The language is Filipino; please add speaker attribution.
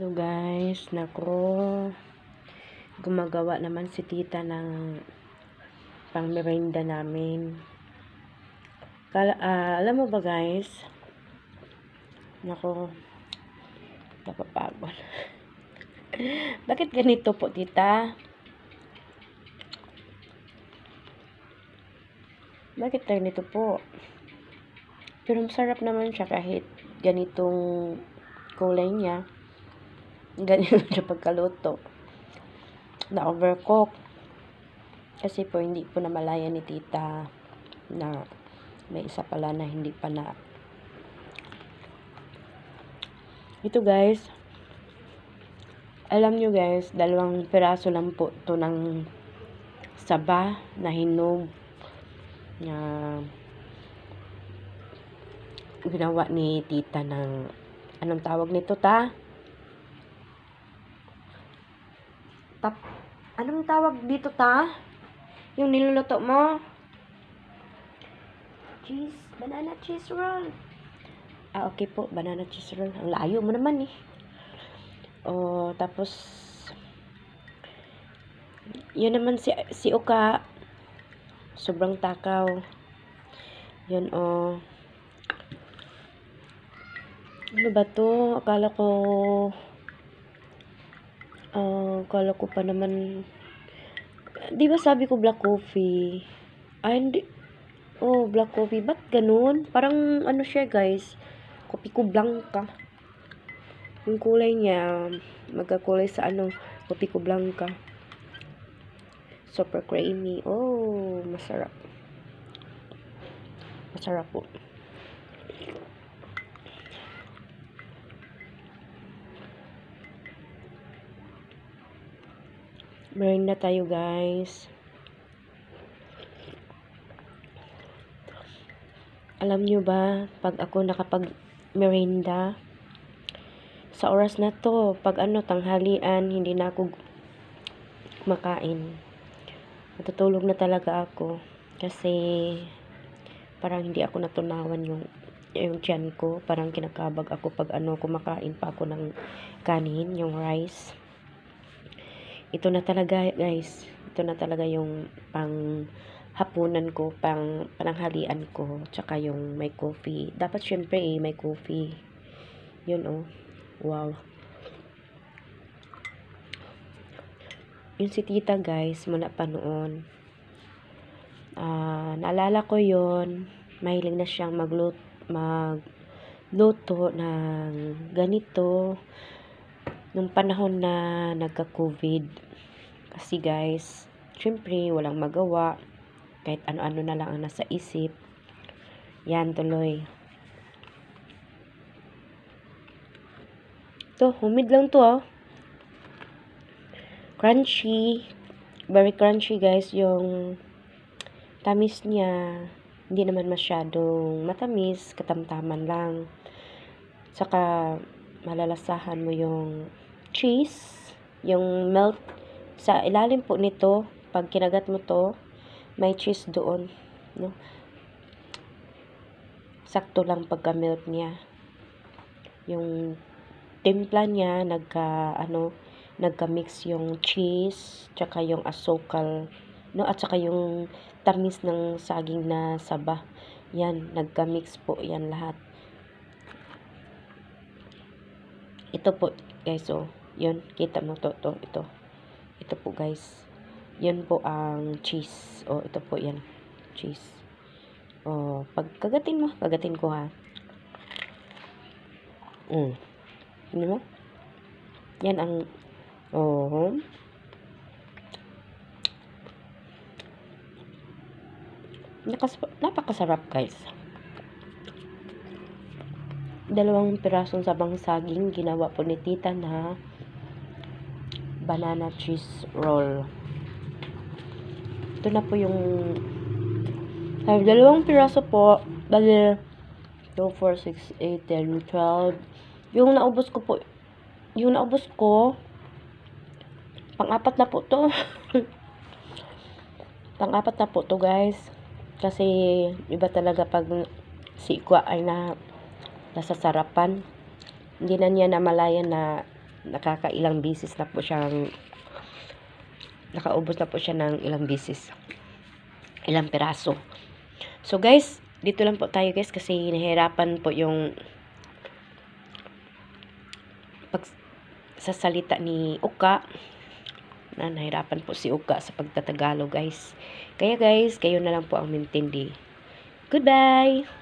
Speaker 1: Hello guys, nako, gumagawa naman si tita ng pang-merienda namin. Alam mo ba guys, nako, napapagod. Bakit ganito po tita? Bakit ganito po? Pero masarap naman siya kahit ganitong kulay niya. Ganito siya pagkaluto. Na-overcook. Kasi po hindi po namalaya ni tita na may isa pala na hindi pa na. Ito guys, alam nyo guys, 2 piraso lang po to ng saba na hinog na ginawa ni tita ng, anong tawag nito anong tawag dito yung niluluto mo? Banana cheese roll. Okay po, banana cheese roll. Ang layo mo naman eh. Tapos yun naman si Uka. Sobrang takaw. Yun ano ba to? Akala ko pa naman, di ba sabi ko black coffee? Hindi. Black coffee. Ba't ganun? Parang ano siya guys, kopi ko blanca. Yung kulay niya, magkakulay sa kopi ko blanca. Super creamy. Masarap. Masarap po. Merienda tayo guys. Alam nyo ba, pag ako nakapag-merienda, sa oras na to, pag tanghalian, hindi na ako makain. Matutulog na talaga ako. Kasi, parang hindi ako natunawan yung tiyan ko. Parang kinakabag ako pag kumakain pa ako ng kanin, yung rice. Ito na talaga guys. Ito na talaga yung pang hapunan ko, pananghalian ko, tsaka yung may coffee. Dapat syempre may coffee. Yun wow. Yung si tita guys, mula pa noon. Naalala ko yun, mahilig na siyang magluto ng ganito nung panahon na nagka-COVID. Kasi guys, syempre walang magawa, kahit ano-ano na lang ang nasa isip. Yan tuloy. To, humid lang to Crunchy. Very crunchy guys, yung tamis niya. Hindi naman masyadong matamis, katamtaman lang. Saka malalasahan mo yung cheese, yung melt sa ilalim po nito. Pag kinagat mo to, may cheese doon, no? Sakto lang pagka-melt niya. Yung timpla niya nagka-mix yung cheese, tsaka yung asukal, no? At tsaka yung tamis ng saging na saba. Yan, nagka-mix po yan lahat. Ito po guys, yun, kita mo ito po guys, yun po ang cheese. Ito po yan, cheese. Pag kagatin ko ano mo? Yan ang napakasarap guys. 2 pirasong sabang saging ginawa po ni tita na banana cheese roll. Ito na po yung 2 piraso po. Bali 2, 4, 6, 8, 10, 12. Yung naubos ko pang-apat na po to. Pang-apat na po to guys. Kasi iba talaga pag si Ikwa ay nasa sarapan. Hindi na niya namalayan na nakakailang bisis na po siyang nakaubos na po siya ng ilang bisis, ilang piraso. So guys, dito lang po tayo guys kasi nahirapan po yung pagsasalita ni Uka. Nahirapan po si Uka sa pagtatagalog guys. Kaya guys, kayo na lang po ang mintindi. Goodbye!